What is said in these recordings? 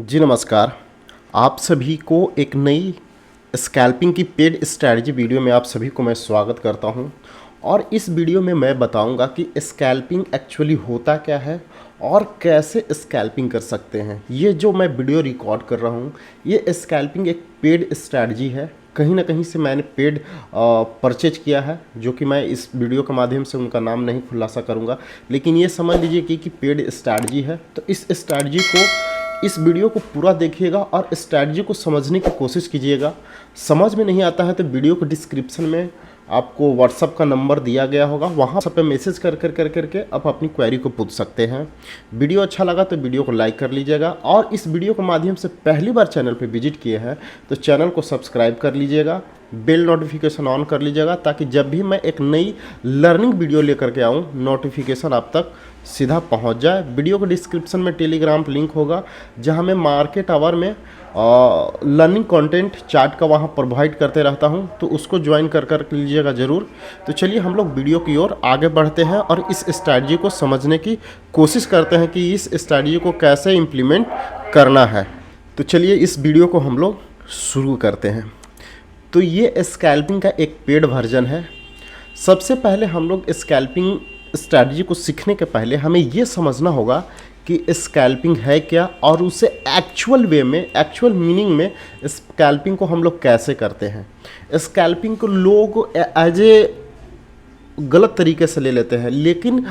जी नमस्कार। आप सभी को एक नई स्कैल्पिंग की पेड स्ट्रैटेजी वीडियो में आप सभी को मैं स्वागत करता हूं। और इस वीडियो में मैं बताऊंगा कि स्कैल्पिंग एक्चुअली होता क्या है और कैसे स्कैल्पिंग कर सकते हैं। ये जो मैं वीडियो रिकॉर्ड कर रहा हूं, ये स्कैल्पिंग एक पेड स्ट्रैटेजी है। कहीं ना कहीं से मैंने पेड परचेज किया है, जो कि मैं इस वीडियो के माध्यम से उनका नाम नहीं खुलासा करूंगा, लेकिन ये समझ लीजिए कि पेड स्ट्रैटेजी है। तो इस स्ट्रैटेजी को, इस वीडियो को पूरा देखिएगा और स्ट्रैटेजी को समझने की कोशिश कीजिएगा। समझ में नहीं आता है तो वीडियो को डिस्क्रिप्शन में आपको व्हाट्सअप का नंबर दिया गया होगा, वहाँ सब पे मैसेज करके आप अपनी क्वेरी को पूछ सकते हैं। वीडियो अच्छा लगा तो वीडियो को लाइक कर लीजिएगा, और इस वीडियो के माध्यम से पहली बार चैनल पे विजिट किए हैं तो चैनल को सब्सक्राइब कर लीजिएगा, बेल नोटिफिकेशन ऑन कर लीजिएगा, ताकि जब भी मैं एक नई लर्निंग वीडियो लेकर के आऊँ नोटिफिकेशन आप तक सीधा पहुंच जाए। वीडियो के डिस्क्रिप्शन में टेलीग्राम लिंक होगा, जहां मैं मार्केट आवर में लर्निंग कंटेंट चार्ट का वहां प्रोवाइड करते रहता हूं, तो उसको ज्वाइन कर लीजिएगा ज़रूर। तो चलिए हम लोग वीडियो की ओर आगे बढ़ते हैं और इस स्ट्रैटेजी को समझने की कोशिश करते हैं कि इस स्ट्रैटेजी को कैसे इम्प्लीमेंट करना है। तो चलिए इस वीडियो को हम लोग शुरू करते हैं। तो ये स्कैल्पिंग का एक पेड वर्जन है। सबसे पहले हम लोग स्कैल्पिंग स्ट्रैटेजी को सीखने के पहले हमें ये समझना होगा कि स्कैल्पिंग है क्या, और उसे एक्चुअल वे में, एक्चुअल मीनिंग में स्कैल्पिंग को हम लोग कैसे करते हैं। स्कैल्पिंग को लोग एज ए गलत तरीके से ले लेते हैं, लेकिन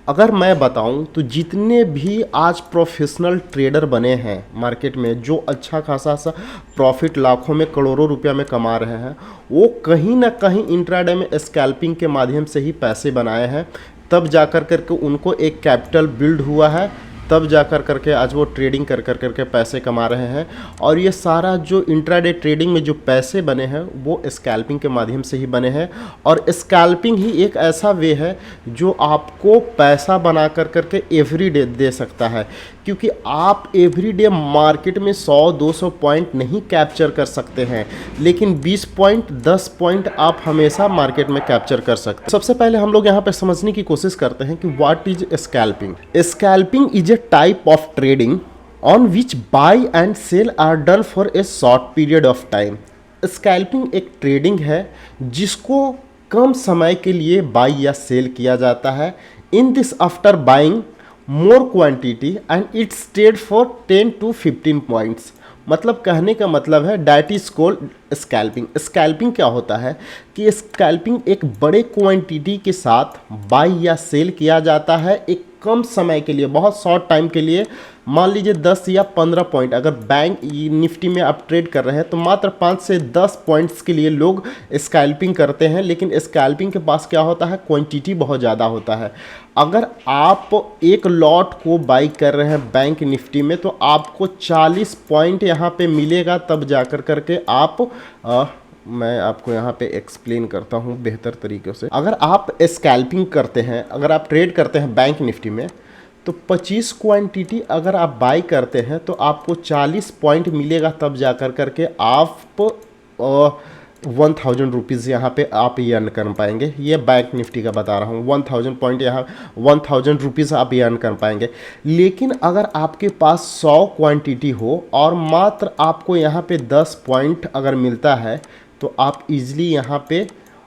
अगर मैं बताऊं तो जितने भी आज प्रोफेशनल ट्रेडर बने हैं मार्केट में, जो अच्छा खासा सा प्रॉफिट लाखों में करोड़ों रुपया में कमा रहे हैं, वो कहीं ना कहीं इंट्राडे में स्कैल्पिंग के माध्यम से ही पैसे बनाए हैं। तब जाकर करके उनको एक कैपिटल बिल्ड हुआ है, तब जाकर करके आज वो ट्रेडिंग करके पैसे कमा रहे हैं। और ये सारा जो इंट्राडे ट्रेडिंग में जो पैसे बने हैं वो स्कैल्पिंग के माध्यम से ही बने हैं। और स्कैल्पिंग ही एक ऐसा वे है जो आपको पैसा बना करके एवरी डे दे सकता है, क्योंकि आप एवरी डे मार्केट में 100-200 पॉइंट नहीं कैप्चर कर सकते हैं, लेकिन 20 पॉइंट 10 पॉइंट आप हमेशा मार्केट में कैप्चर कर सकते हैं। सबसे पहले हम लोग यहाँ पे समझने की कोशिश करते हैं कि what is scalping. Scalping is a type of trading on which buy and sell are done for a short period of time. Scalping एक ट्रेडिंग है जिसको कम समय के लिए बाय या सेल किया जाता है। In this after buying more quantity and it stayed for 10 to 15 points. मतलब कहने का मतलब है that is called scalping. Scalping क्या होता है कि स्कैल्पिंग एक बड़े क्वांटिटी के साथ बाय या सेल किया जाता है एक कम समय के लिए, बहुत शॉर्ट टाइम के लिए। मान लीजिए 10 या 15 पॉइंट, अगर बैंक निफ्टी में आप ट्रेड कर रहे हैं तो मात्र 5 से 10 पॉइंट्स के लिए लोग स्कैल्पिंग करते हैं। लेकिन स्कैल्पिंग के पास क्या होता है, क्वांटिटी बहुत ज़्यादा होता है। अगर आप एक लॉट को बाई कर रहे हैं बैंक निफ्टी में तो आपको 40 पॉइंट यहाँ पे मिलेगा, तब जाकर करके आप मैं आपको यहाँ पे एक्सप्लेन करता हूँ बेहतर तरीके से। अगर आप स्कैल्पिंग करते हैं, अगर आप ट्रेड करते हैं बैंक निफ्टी में, तो 25 क्वांटिटी अगर आप बाई करते हैं तो आपको 40 पॉइंट मिलेगा, तब जाकर करके आप 1000 रुपीज़ यहाँ पे आप ये अर्न कर पाएंगे। ये बैंक निफ्टी का बता रहा हूँ, 1000 पॉइंट यहाँ 1000 रुपीज़ आप ये अर्न कर पाएंगे। लेकिन अगर आपके पास 100 क्वांटिटी हो और मात्र आपको यहाँ पे 10 पॉइंट अगर मिलता है तो आप इजीली यहाँ पे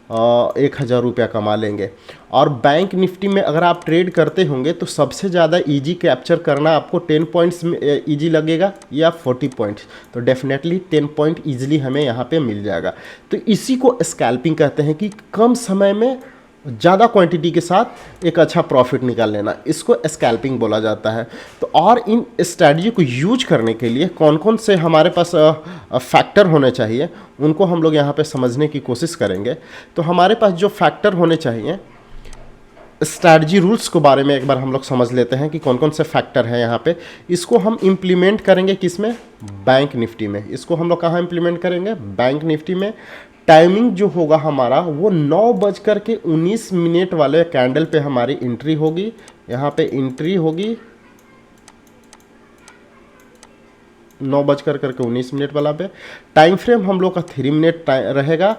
1000 रुपया कमा लेंगे। और बैंक निफ्टी में अगर आप ट्रेड करते होंगे तो सबसे ज़्यादा इजी कैप्चर करना आपको 10 पॉइंट्स में इजी लगेगा या 40 पॉइंट्स, तो डेफिनेटली 10 पॉइंट इजीली हमें यहाँ पे मिल जाएगा। तो इसी को स्कैल्पिंग कहते हैं कि कम समय में ज़्यादा क्वांटिटी के साथ एक अच्छा प्रॉफिट निकाल लेना, इसको स्कैल्पिंग बोला जाता है। तो और इन स्ट्रैटेजी को यूज करने के लिए कौन कौन से हमारे पास फैक्टर होने चाहिए, उनको हम लोग यहाँ पे समझने की कोशिश करेंगे। तो हमारे पास जो फैक्टर होने चाहिए, स्ट्रैटेजी रूल्स के बारे में एक बार हम लोग समझ लेते हैं कि कौन कौन से फैक्टर हैं यहाँ पे। इसको हम इम्प्लीमेंट करेंगे किस में, बैंक निफ्टी में। इसको हम लोग कहाँ इम्प्लीमेंट करेंगे, बैंक निफ्टी में। टाइमिंग जो होगा हमारा वो 9:19 वाले कैंडल पे हमारी एंट्री होगी। यहाँ पे एंट्री होगी 9:19 वाला पे। टाइम फ्रेम हम लोग का 3 मिनट रहेगा।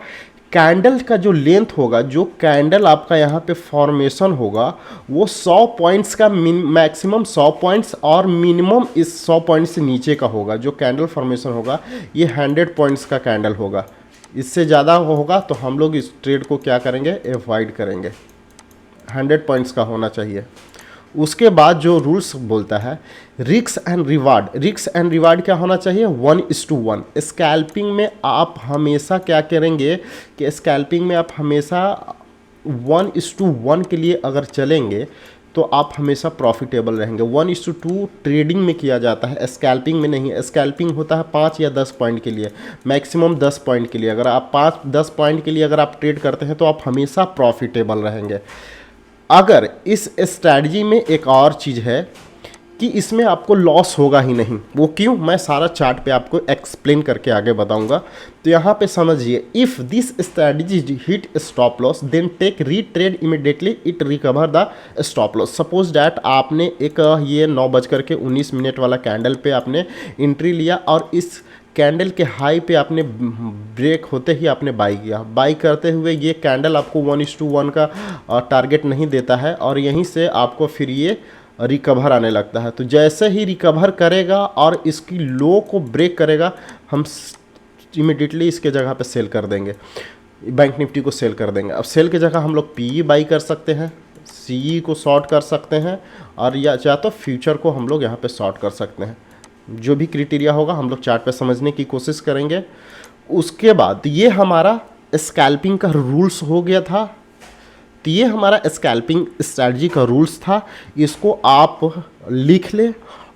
कैंडल का जो लेंथ होगा, जो कैंडल आपका यहाँ पे फॉर्मेशन होगा, वो 100 पॉइंट्स का मैक्सिमम 100 पॉइंट्स और मिनिमम इस 100 पॉइंट्स से नीचे का होगा। जो कैंडल फॉर्मेशन होगा ये 100 पॉइंट्स का कैंडल होगा। इससे ज़्यादा होगा तो हम लोग इस ट्रेड को क्या करेंगे, अवॉइड करेंगे। 100 पॉइंट्स का होना चाहिए। उसके बाद जो रूल्स बोलता है risk and reward. Risk and reward क्या होना चाहिए, 1:1। स्कैल्पिंग में आप हमेशा क्या करेंगे कि स्कैल्पिंग में आप हमेशा 1:1 के लिए अगर चलेंगे तो आप हमेशा प्रॉफिटेबल रहेंगे। 1:2 ट्रेडिंग में किया जाता है, स्कैल्पिंग में नहीं। स्कैल्पिंग होता है 5 या 10 पॉइंट के लिए, मैक्सिमम 10 पॉइंट के लिए। अगर आप 5-10 पॉइंट के लिए अगर आप ट्रेड करते हैं तो आप हमेशा प्रॉफिटेबल रहेंगे। अगर इस स्ट्रैटेजी में एक और चीज़ है कि इसमें आपको लॉस होगा ही नहीं। वो क्यों, मैं सारा चार्ट पे आपको एक्सप्लेन करके आगे बताऊंगा। तो यहाँ पे समझिए, if this strategy hit stop loss then take retrade immediately it recover the stop loss. Suppose that आपने एक ये 9:19 वाला कैंडल पे आपने एंट्री लिया और इस कैंडल के हाई पे आपने ब्रेक होते ही आपने बाई किया। बाई करते हुए ये कैंडल आपको 1:1 का टारगेट नहीं देता है और यहीं से आपको फिर ये रिकवर आने लगता है। तो जैसे ही रिकवर करेगा और इसकी लो को ब्रेक करेगा, हम इमिडिएटली इसके जगह पे सेल कर देंगे, बैंक निफ्टी को सेल कर देंगे। अब सेल की जगह हम लोग पीई बाई कर सकते हैं, सीई को शॉर्ट कर सकते हैं, और या तो फ्यूचर को हम लोग यहाँ पे शॉर्ट कर सकते हैं। जो भी क्राइटेरिया होगा हम लोग चार्ट पे समझने की कोशिश करेंगे। उसके बाद ये हमारा स्कैल्पिंग का रूल्स हो गया था। तो ये हमारा स्कैल्पिंग स्ट्रैटेजी का रूल्स था, इसको आप लिख लें।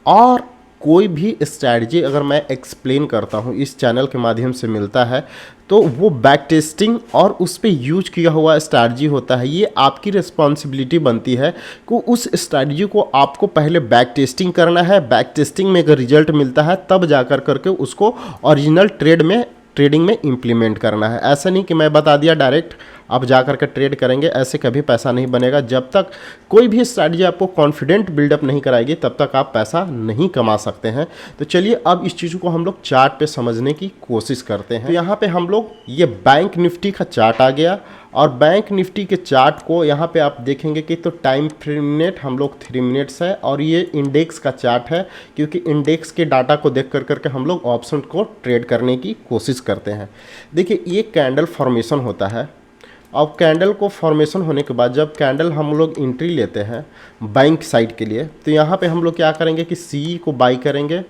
और कोई भी स्ट्रैटेजी अगर मैं एक्सप्लेन करता हूँ इस चैनल के माध्यम से मिलता है तो वो बैक टेस्टिंग और उस पर यूज किया हुआ स्ट्रैटेजी होता है। ये आपकी रिस्पॉन्सिबिलिटी बनती है कि उस स्ट्रैटेजी को आपको पहले बैक टेस्टिंग करना है। बैक टेस्टिंग में अगर रिजल्ट मिलता है तब जाकर करके उसको ओरिजिनल ट्रेडिंग में इम्प्लीमेंट करना है। ऐसा नहीं कि मैं बता दिया डायरेक्ट आप जा कर के ट्रेड करेंगे, ऐसे कभी पैसा नहीं बनेगा। जब तक कोई भी स्ट्रैटेजी आपको कॉन्फिडेंट बिल्डअप नहीं कराएगी तब तक आप पैसा नहीं कमा सकते हैं। तो चलिए अब इस चीज़ को हम लोग चार्ट पे समझने की कोशिश करते हैं। तो यहाँ पे हम लोग ये बैंक निफ्टी का चार्ट आ गया और बैंक निफ्टी के चार्ट को यहाँ पे आप देखेंगे कि तो टाइम मिनट हम लोग 3 मिनट्स है और ये इंडेक्स का चार्ट है, क्योंकि इंडेक्स के डाटा को देख कर करके हम लोग ऑप्शन को ट्रेड करने की कोशिश करते हैं। देखिए ये कैंडल फॉर्मेशन होता है। अब कैंडल को फॉर्मेशन होने के बाद जब कैंडल हम लोग एंट्री लेते हैं बैंक साइड के लिए, तो यहाँ पे हम लोग क्या करेंगे कि सी को बाई करेंगे।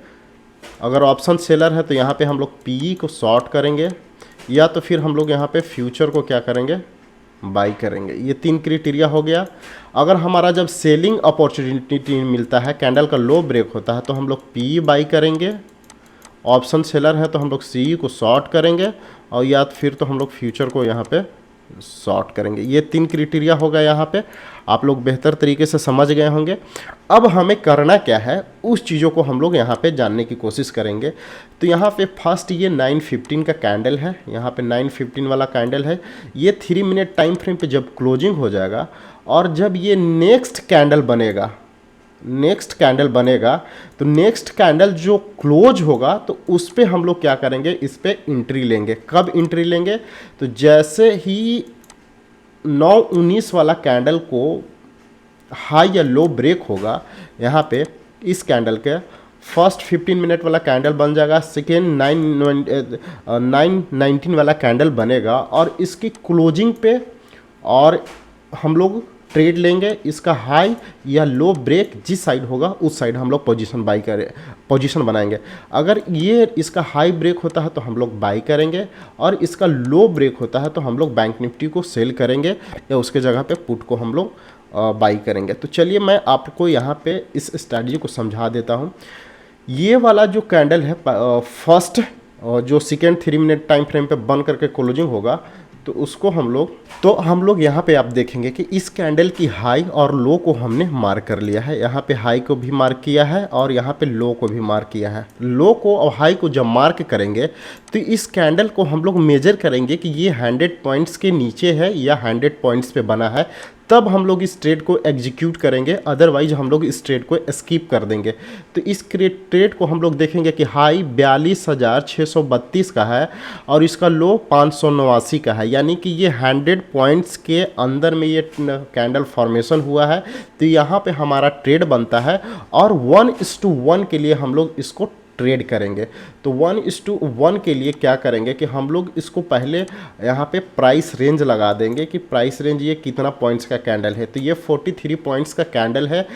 अगर ऑप्शन सेलर है तो यहाँ पे हम लोग पी को शॉर्ट करेंगे, या तो फिर हम लोग यहाँ पे फ्यूचर को क्या करेंगे, बाई करेंगे। ये 3 क्राइटेरिया हो गया। अगर हमारा जब सेलिंग अपॉर्चुनिटी मिलता है, कैंडल का लो ब्रेक होता है, तो हम लोग पी बाई करेंगे। ऑप्शन सेलर है तो हम लोग सी को शॉर्ट करेंगे, और या फिर तो हम लोग फ्यूचर को यहाँ पे शॉर्ट करेंगे। ये 3 क्राइटेरिया होगा। यहाँ पे आप लोग बेहतर तरीके से समझ गए होंगे। अब हमें करना क्या है उस चीज़ों को हम लोग यहाँ पे जानने की कोशिश करेंगे। तो यहाँ पे फर्स्ट ये 9:15 का कैंडल है, यहाँ पे 9:15 वाला कैंडल है। ये 3 मिनट टाइम फ्रेम पे जब क्लोजिंग हो जाएगा और जब ये नेक्स्ट कैंडल बनेगा तो नेक्स्ट कैंडल जो क्लोज होगा तो उस पे हम लोग क्या करेंगे, इस पे एंट्री लेंगे। कब एंट्री लेंगे, तो जैसे ही 9:19 वाला कैंडल को हाई या लो ब्रेक होगा, यहाँ पे इस कैंडल के फर्स्ट 15 मिनट वाला कैंडल बन जाएगा, सेकेंड 9:19 वाला कैंडल बनेगा और इसकी क्लोजिंग पे और हम लोग ट्रेड लेंगे। इसका हाई या लो ब्रेक जिस साइड होगा उस साइड हम लोग पोजीशन बनाएंगे। अगर ये इसका हाई ब्रेक होता है तो हम लोग बाई करेंगे, और इसका लो ब्रेक होता है तो हम लोग बैंक निफ्टी को सेल करेंगे, या उसके जगह पे पुट को हम लोग बाई करेंगे। तो चलिए मैं आपको यहाँ पे इस स्ट्रैटेजी को समझा देता हूँ। ये वाला जो कैंडल है फर्स्ट जो सेकेंड 3 मिनट टाइम फ्रेम पे बन करके क्लोजिंग होगा, तो उसको हम लोग यहाँ पे आप देखेंगे कि इस कैंडल की हाई और लो को हमने मार्क कर लिया है। यहाँ पे हाई को भी मार्क किया है और यहाँ पे लो को भी मार्क किया है। लो को और हाई को जब मार्क करेंगे तो इस कैंडल को हम लोग मेजर करेंगे कि ये 100 पॉइंट्स के नीचे है या 100 पॉइंट्स पे बना है, तब हम लोग इस ट्रेड को एग्जीक्यूट करेंगे, अदरवाइज हम लोग इस ट्रेड को स्किप कर देंगे। तो इस ट्रेड को हम लोग देखेंगे कि हाई 42,632 का है और इसका लो 589 का है, यानी कि ये 100 पॉइंट्स के अंदर में ये कैंडल फॉर्मेशन हुआ है। तो यहाँ पे हमारा ट्रेड बनता है और 1:1 के लिए हम लोग इसको ट्रेड करेंगे। तो 1:1 के लिए क्या करेंगे कि हम लोग इसको पहले यहाँ पे प्राइस रेंज लगा देंगे कि प्राइस रेंज ये कितना पॉइंट्स का कैंडल है। तो ये 43 पॉइंट्स का कैंडल है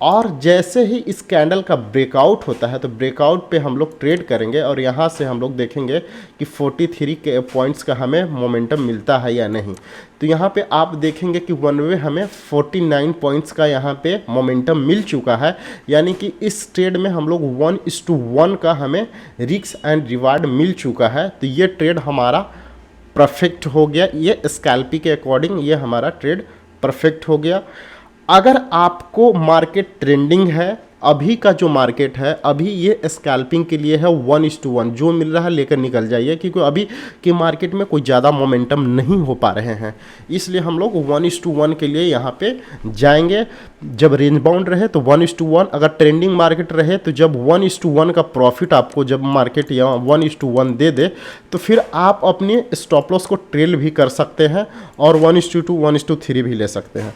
और जैसे ही इस कैंडल का ब्रेकआउट होता है तो ब्रेकआउट पे हम लोग ट्रेड करेंगे और यहाँ से हम लोग देखेंगे कि 43 के पॉइंट्स का हमें मोमेंटम मिलता है या नहीं। तो यहाँ पे आप देखेंगे कि वन वे हमें 49 पॉइंट्स का यहाँ पे मोमेंटम मिल चुका है, यानी कि इस ट्रेड में हम लोग 1:1 का हमें रिस्क एंड रिवार्ड मिल चुका है। तो ये ट्रेड हमारा परफेक्ट हो गया, ये स्कैल्पी के अकॉर्डिंग ये हमारा ट्रेड परफेक्ट हो गया। अगर आपको मार्केट ट्रेंडिंग है, अभी का जो मार्केट है अभी ये स्कैल्पिंग के लिए है 1:1, जो मिल रहा है लेकर निकल जाइए, क्योंकि अभी के मार्केट में कोई ज़्यादा मोमेंटम नहीं हो पा रहे हैं, इसलिए हम लोग 1:1 के लिए यहाँ पे जाएंगे। जब रेंज बाउंड रहे तो 1:1, अगर ट्रेंडिंग मार्केट रहे तो जब 1:1 का प्रॉफिट आपको जब मार्केट यहाँ 1:1 दे दे तो फिर आप अपने स्टॉप लॉस को ट्रेल भी कर सकते हैं और 1:2, 1:3 भी ले सकते हैं।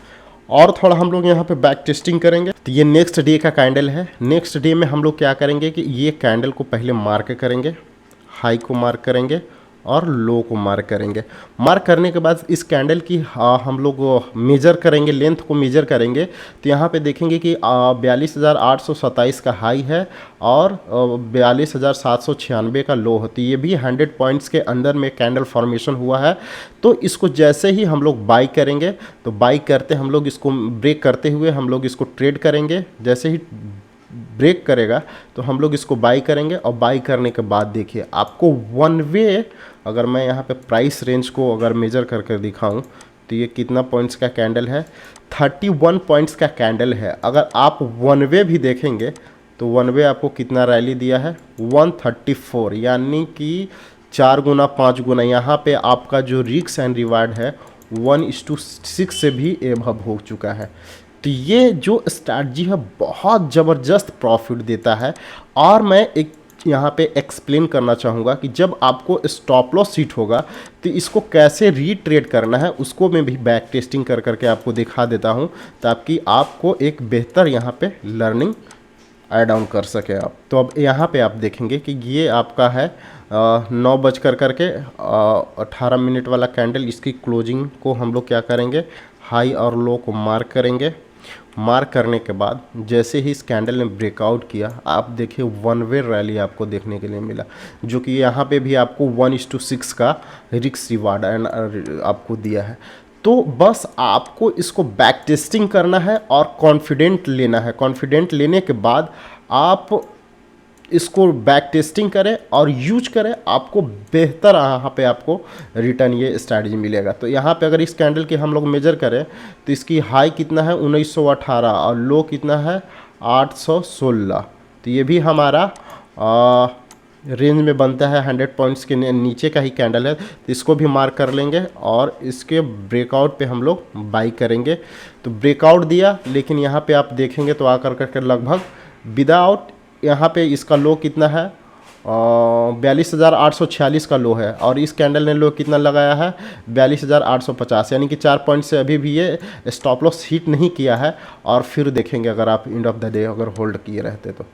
और थोड़ा हम लोग यहाँ पे बैक टेस्टिंग करेंगे। तो ये नेक्स्ट डे का कैंडल है। नेक्स्ट डे में हम लोग क्या करेंगे कि ये कैंडल को पहले मार्क करेंगे, हाई को मार्क करेंगे और लो को मार्क करेंगे। मार्क करने के बाद इस कैंडल की हम लोग मेजर करेंगे, लेंथ को मेजर करेंगे। तो यहाँ पे देखेंगे कि 42,827 का हाई है और 42,796 का लो है। तो ये भी 100 पॉइंट्स के अंदर में कैंडल फॉर्मेशन हुआ है। तो इसको जैसे ही हम लोग बाई करेंगे तो बाई करते हम लोग इसको ब्रेक करते हुए हम लोग इसको ट्रेड करेंगे। जैसे ही ब्रेक करेगा तो हम लोग इसको बाई करेंगे और बाई करने के बाद देखिए आपको वन वे, अगर मैं यहाँ पे प्राइस रेंज को अगर मेजर कर कर दिखाऊं तो ये कितना पॉइंट्स का कैंडल है, 31 पॉइंट्स का कैंडल है। अगर आप वन वे भी देखेंगे तो वन वे आपको कितना रैली दिया है 134, यानी कि 4 गुना 5 गुना। यहाँ पे आपका जो रिस्क एंड रिवार्ड है 1:6 से भी एबव हो चुका है। तो ये जो स्ट्रैटेजी है बहुत ज़बरदस्त प्रॉफिट देता है। और मैं एक यहाँ पे एक्सप्लेन करना चाहूँगा कि जब आपको स्टॉप लॉस हिट होगा तो इसको कैसे रीट्रेड करना है, उसको मैं भी बैक टेस्टिंग कर करके आपको दिखा देता हूँ, ताकि आपको एक बेहतर यहाँ पे लर्निंग ऐड ऑन कर सके आप। तो अब यहाँ पे आप देखेंगे कि ये आपका है 9 बज कर के 18 मिनट वाला कैंडल। इसकी क्लोजिंग को हम लोग क्या करेंगे, हाई और लो को मार्क करेंगे। मार्क करने के बाद जैसे ही इस कैंडल ने ब्रेकआउट किया, आप देखिए वन वे रैली आपको देखने के लिए मिला, जो कि यहाँ पे भी आपको 1:6 का रिस्क रिवार्ड आपको दिया है। तो बस आपको इसको बैक टेस्टिंग करना है और कॉन्फिडेंट लेना है। कॉन्फिडेंट लेने के बाद आप इसको बैक टेस्टिंग करें और यूज करें, आपको बेहतर यहाँ पे आपको रिटर्न ये स्ट्रैटेजी मिलेगा। तो यहाँ पे अगर इस कैंडल की हम लोग मेजर करें तो इसकी हाई कितना है 1918 और लो कितना है 816। तो ये भी हमारा रेंज में बनता है, 100 पॉइंट्स के नीचे का ही कैंडल है। तो इसको भी मार्क कर लेंगे और इसके ब्रेकआउट पे हम लोग बाई करेंगे। तो ब्रेकआउट दिया, लेकिन यहाँ पे आप देखेंगे तो आकर करके लगभग विदाउट, यहाँ पे इसका लो कितना है 42,846 का लो है और इस कैंडल ने लो कितना लगाया है 42,850, यानी कि 4 पॉइंट से अभी भी ये स्टॉप लॉस हिट नहीं किया है। और फिर देखेंगे अगर आप एंड ऑफ द डे अगर होल्ड किए रहते तो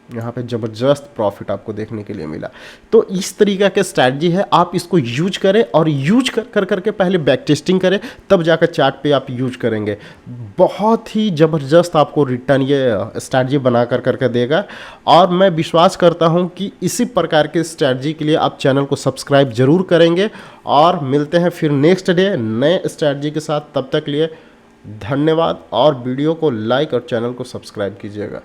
यहाँ पे ज़बरदस्त प्रॉफिट आपको देखने के लिए मिला। तो इस तरीका के स्ट्रैटेजी है, आप इसको यूज करें और यूज कर करके पहले बैक टेस्टिंग करें, तब जाकर चार्ट पे आप यूज करेंगे। बहुत ही ज़बरदस्त आपको रिटर्न ये स्ट्रैटेजी बना कर करके देगा। और मैं विश्वास करता हूँ कि इसी प्रकार के स्ट्रैटेजी के लिए आप चैनल को सब्सक्राइब ज़रूर करेंगे। और मिलते हैं फिर नेक्स्ट डे नए स्ट्रैटेजी के साथ, तब तक लिए धन्यवाद। और वीडियो को लाइक और चैनल को सब्सक्राइब कीजिएगा।